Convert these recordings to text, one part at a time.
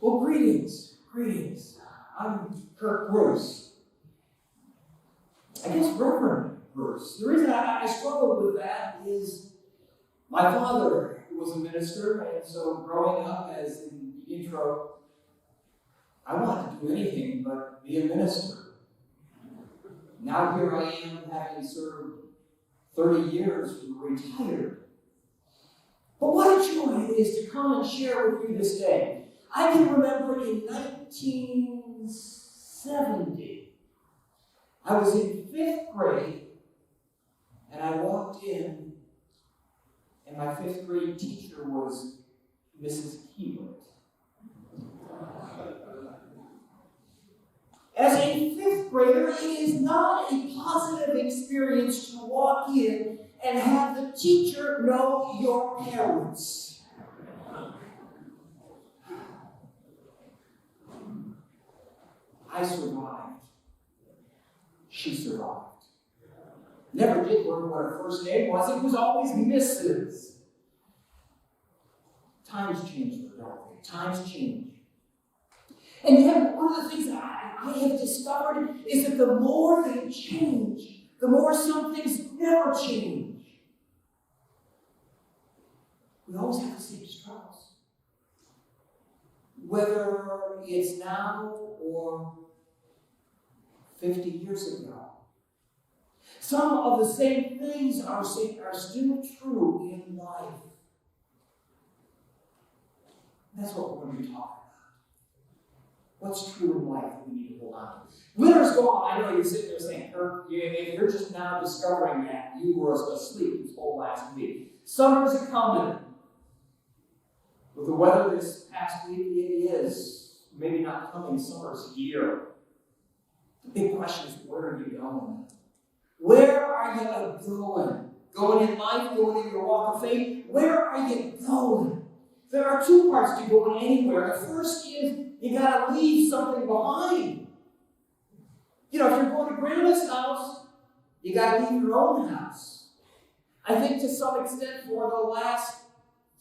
Well, greetings. I'm Kirk Bruce. I guess Reverend Bruce. The reason I struggled with that is my father was a minister, and so growing up, as in the intro, I wanted to do anything but be a minister. Now here I am, having served 30 years, retired. But what a joy it is to come and share with you this day. I can remember in 1970, I was in 5th grade, and I walked in, and my 5th grade teacher was Mrs. Keeler. As a 5th grader, it is not a positive experience to walk in and have the teacher know your parents. I survived. She survived. Never did learn what her first name was. It was always Mrs. Times change, don't they? Times change. And yet, one of the things that I have discovered is that the more they change, the more some things never change. We always have the same struggles. Whether it's now or 50 years ago. Some of the same things are still true in life. That's what we're going to be talking about. What's true in life that we need to hold on to? Winter's gone. I know you're sitting there saying, Kirk, if you're just now discovering that, you were asleep this whole last week. Summer's coming. With the weather this past week, it is maybe not coming, summer's here. The big question is, where are you going? Where are you going? Going in life, going in your walk of faith? Where are you going? There are two parts to going anywhere. The first is you got to leave something behind. If you're going to grandma's house, you got to leave your own house. I think to some extent for the last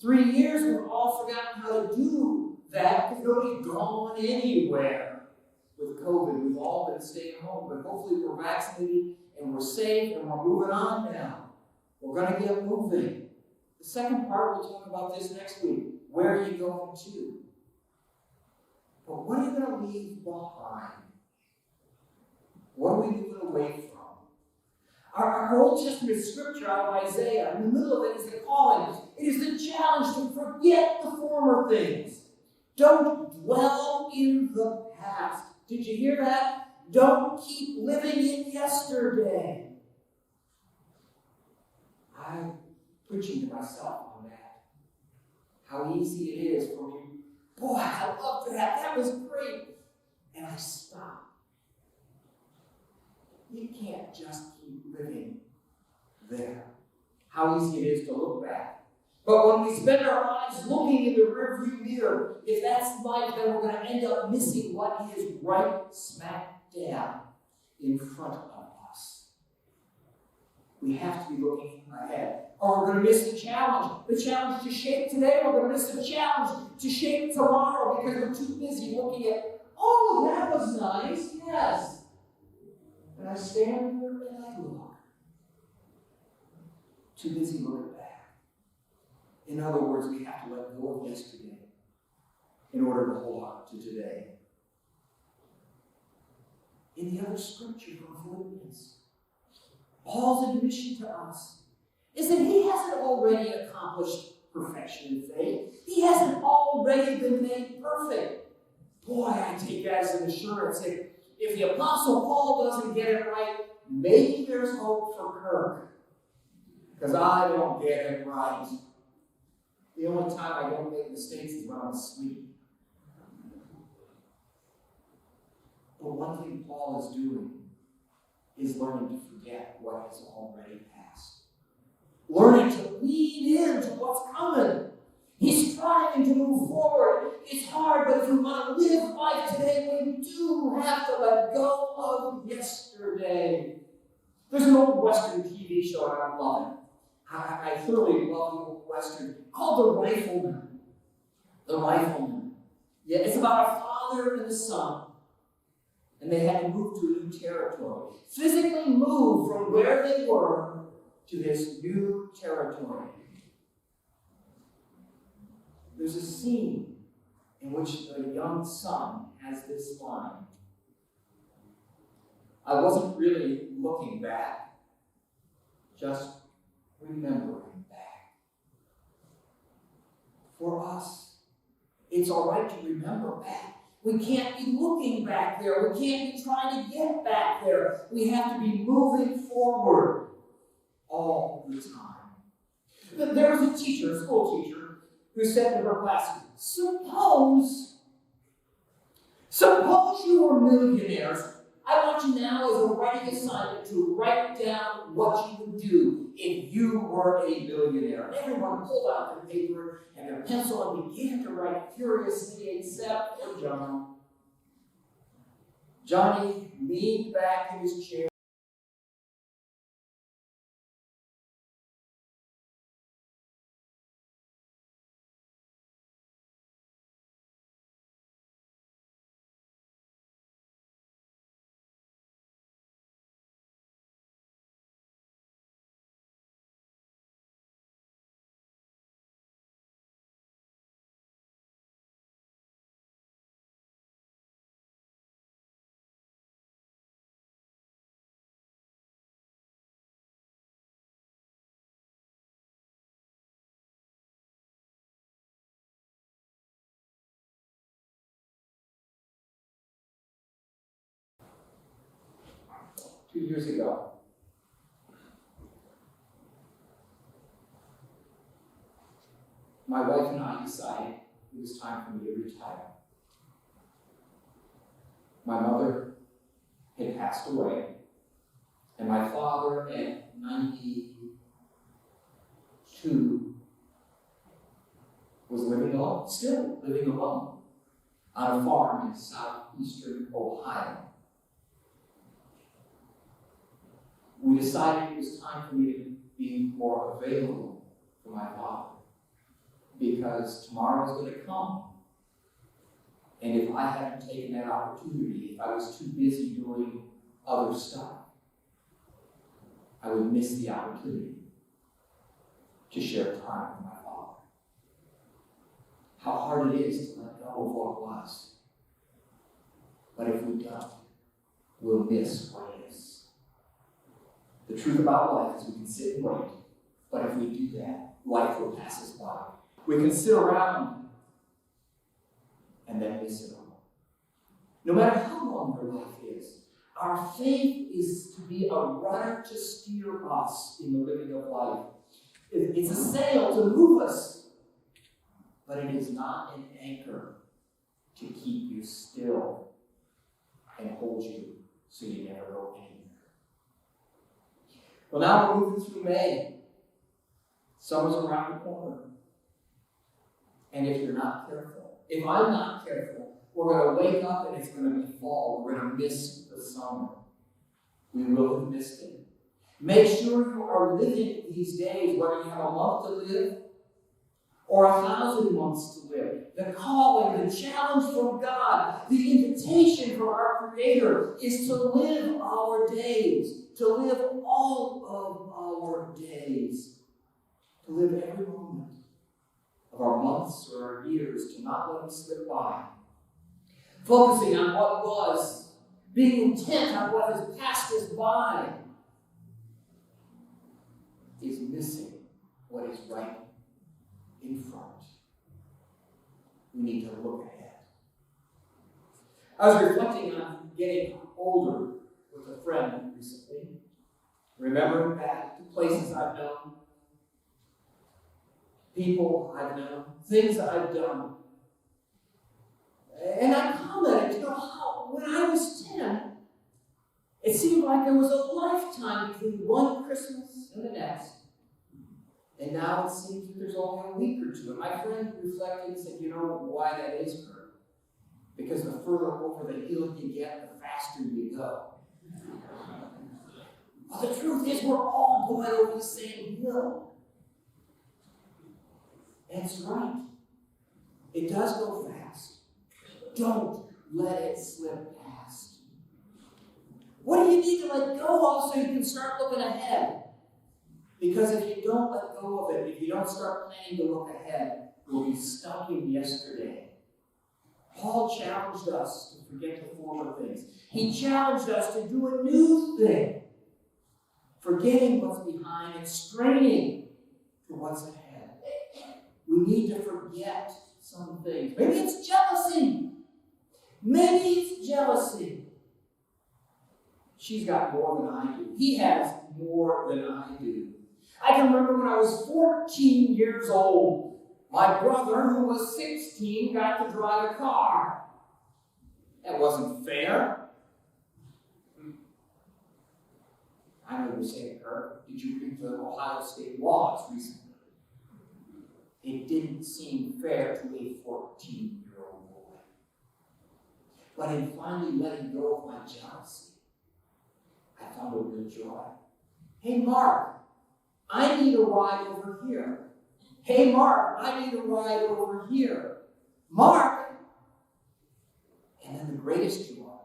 3 years, we've all forgotten how to do that because nobody's gone anywhere with COVID. We've all been staying home, but hopefully we're vaccinated and we're safe and we're moving on now. We're going to get moving. The second part, we'll talk about this next week. Where are you going to? But what are you going to leave behind? What are we moving away from? Our Old Testament scripture out of Isaiah, in the middle of it is the calling. It is the challenge to forget the former things. Don't dwell in the past. Did you hear that? Don't keep living in yesterday. I'm preaching to myself on that. How easy it is for me. Boy, I loved that. That was great. And I stopped. You can't just keep living there. How easy it is to look back. But when we spend our lives looking in the rearview mirror, if that's life, then we're going to end up missing what is right smack dab in front of us. We have to be looking ahead. Or we're going to miss the challenge. The challenge to shape today, we're going to miss the challenge to shape tomorrow because we're too busy looking at, oh, that was nice, yes. And I stand here and I look. Too busy looking back. In other words, we have to let go of yesterday in order to hold on to today. In the other scripture from Philippians, Paul's admission to us is that he hasn't already accomplished perfection in faith. He hasn't already been made perfect. Boy, I take that as an assurance. If the Apostle Paul doesn't get it right, maybe there's hope for Kirk. Because I don't get it right. The only time I don't make mistakes is when I'm asleep. But one thing Paul is doing is learning to forget what has already passed. Learning to lean into what's coming. He's striving to move forward. It's hard, but if we want to live life today, we do have to let go of yesterday. There's an old Western TV show, and I love it. I thoroughly love the old Western called The Rifleman. The Rifleman. Yeah, it's about a father and a son. And they had to move to a new territory. Physically move from where they were to this new territory. There's a scene in which the young son has this line. I wasn't really looking back, just remembering back. For us, it's all right to remember back. We can't be looking back there. We can't be trying to get back there. We have to be moving forward all the time. There was a teacher, a school teacher, who said to her class, suppose you were millionaires. I want you now as a writing assignment to write down what you would do if you were a millionaire. And everyone pulled out their paper and their pencil and began to write furiously, except for John. Johnny leaned back in his chair. Two years ago, my wife and I decided it was time for me to retire. My mother had passed away, and my father at 92 was living alone, still living alone, on a farm in southeastern Ohio. We decided it was time for me to be more available for my father, because tomorrow was going to come. And if I hadn't taken that opportunity, if I was too busy doing other stuff, I would miss the opportunity to share time with my father. How hard it is to let go of what was. But if we don't, we'll miss what is. The truth about life is we can sit and wait, but if we do that, life will pass us by. We can sit around and then miss it all. No matter how long your life is, our faith is to be a rudder to steer us in the living of life. It's a sail to move us, but it is not an anchor to keep you still and hold you so you never go anywhere. Well, now we're moving through May. Summer's around the corner. And if you're not careful, if I'm not careful, we're going to wake up and it's going to be fall. We're going to miss the summer. We will have missed it. Make sure you are living these days, whether you have a month to live or 1,000 months to live. The calling, the challenge from God, the invitation from our Creator is to live our days, to live all of our days, to live every moment of our months or our years, to not let them slip by. Focusing on what was, being intent on what has passed us by, is missing what is right in front. We need to look ahead. I was reflecting on getting older with a friend recently, remembering back to places I've known, people I've known, things that I've done. And I commented, how when I was 10, it seemed like there was a lifetime between one Christmas and the next. And now it seems that there's only a week or two. And my friend reflected and said, you know why that is, Kurt? Because the further over the hill you get, the faster you go. Well, the truth is we're all going over the same hill. That's right. It does go fast. Don't let it slip past. What do you need to let go of so you can start looking ahead? Because if you don't let go of it, if you don't start planning to look ahead, you'll be stuck in yesterday. Paul challenged us to forget the former things. He challenged us to do a new thing, forgetting what's behind and straining to what's ahead. We need to forget some things. Maybe it's jealousy. Maybe it's jealousy. She's got more than I do. He has more than I do. I can remember when I was 14 years old, my brother, who was 16, got to drive a car. That wasn't fair. I know you're saying, Kirk, did you read the Ohio State laws recently? It didn't seem fair to a 14-year-old boy. But in finally letting go of my jealousy, I found a real joy. Hey, Mark, I need a ride over here. Hey, Mark, I need a ride over here. Mark! And then the greatest joy,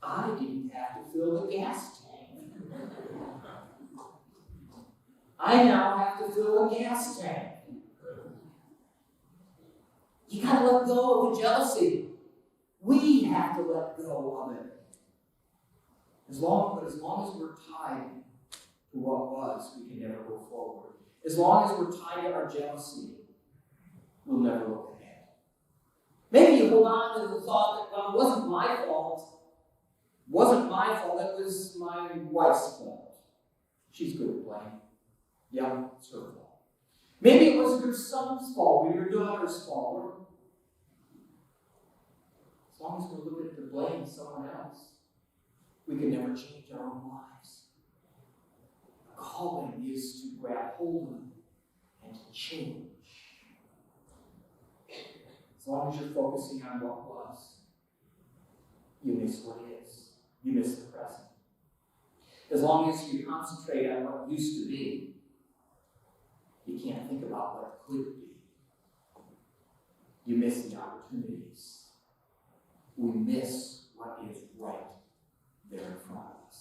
I didn't have to fill the gas tank. I now have to fill the gas tank. You got to let go of the jealousy. We have to let go of it. As long as we're tied to what was, we can never go forward. As long as we're tied to our jealousy, we'll never look ahead. Maybe you hold on to the thought that, well, it wasn't my fault. It wasn't my fault, it was my wife's fault. She's good at blame. Yeah, it's her fault. Maybe it was your son's fault or your daughter's fault. As long as we're looking to blame someone else, we can never change our own lives. The calling is to grab hold of it and to change. As long as you're focusing on what was, you miss what is. You miss the present. As long as you concentrate on what used to be, you can't think about what could be. You miss the opportunities. We miss what is right there in front of us.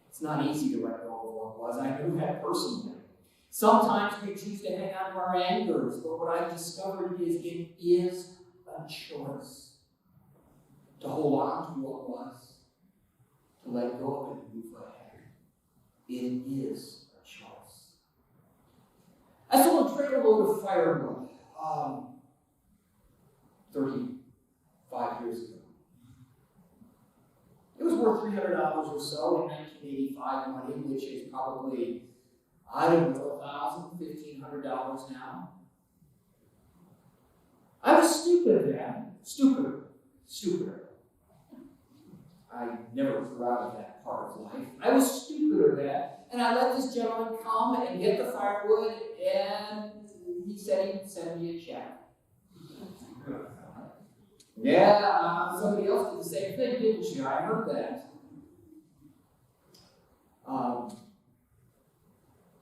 It's not easy to let go of what was. I know that personally. Sometimes we choose to hang on to our angers, but what I've discovered is it is a choice to hold on to what was, to let go of it and move ahead. It is a choice. I sold a trailer load of firewood 35 years ago. It was worth $300 or so in 1985 money, which is probably, I don't know, $1,000, $1,500 now. I was stupid then. Stupider. I never grew out of that part of life. I was stupider then, and I let this gentleman come and get the firewood, and he said he'd send me a check. Yeah, somebody else did the same thing, didn't you? I heard that.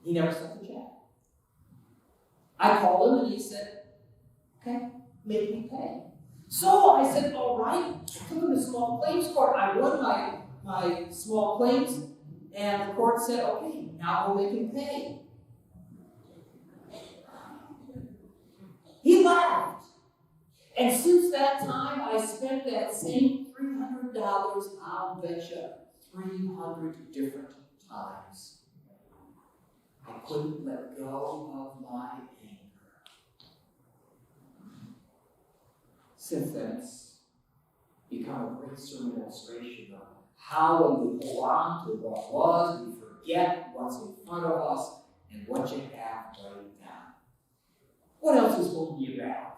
He never sent the check. I called him and he said, okay, make me pay. So I said, all right. I took him to small claims court. I won my small claims, and the court said, okay, now we'll make him pay. He laughed. And since that time, I spent that same $300, I'll betcha, 300 different times. I couldn't let go of my anger. Since then, it's become a great sermon illustration of how when we hold on to what was, we forget what's in front of us and what you have right now. What else is holding you back?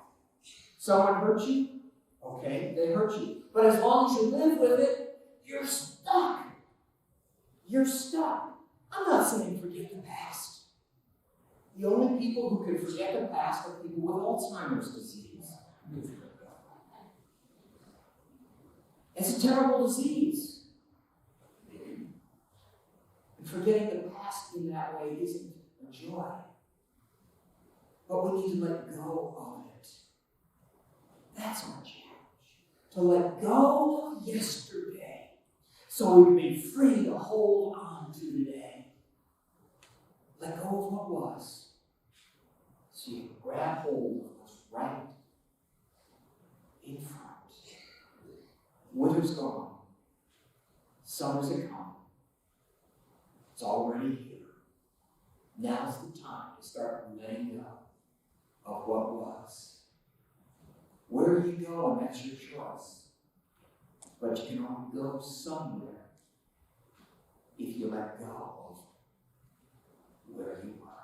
Someone hurt you? Okay, they hurt you. But as long as you live with it, you're stuck. You're stuck. I'm not saying forget the past. The only people who can forget the past are people with Alzheimer's disease. It's a terrible disease. And forgetting the past in that way isn't a joy. But we need to let go of it. That's our challenge. to let go of yesterday so we can be free to hold on to today. Let go of what was so you can grab hold of what's right in front. Winter's gone. Summer's a come. It's already here. Now's the time to start letting go of what was. Where you go, and that's your choice. But you can only go somewhere if you let go of where you were.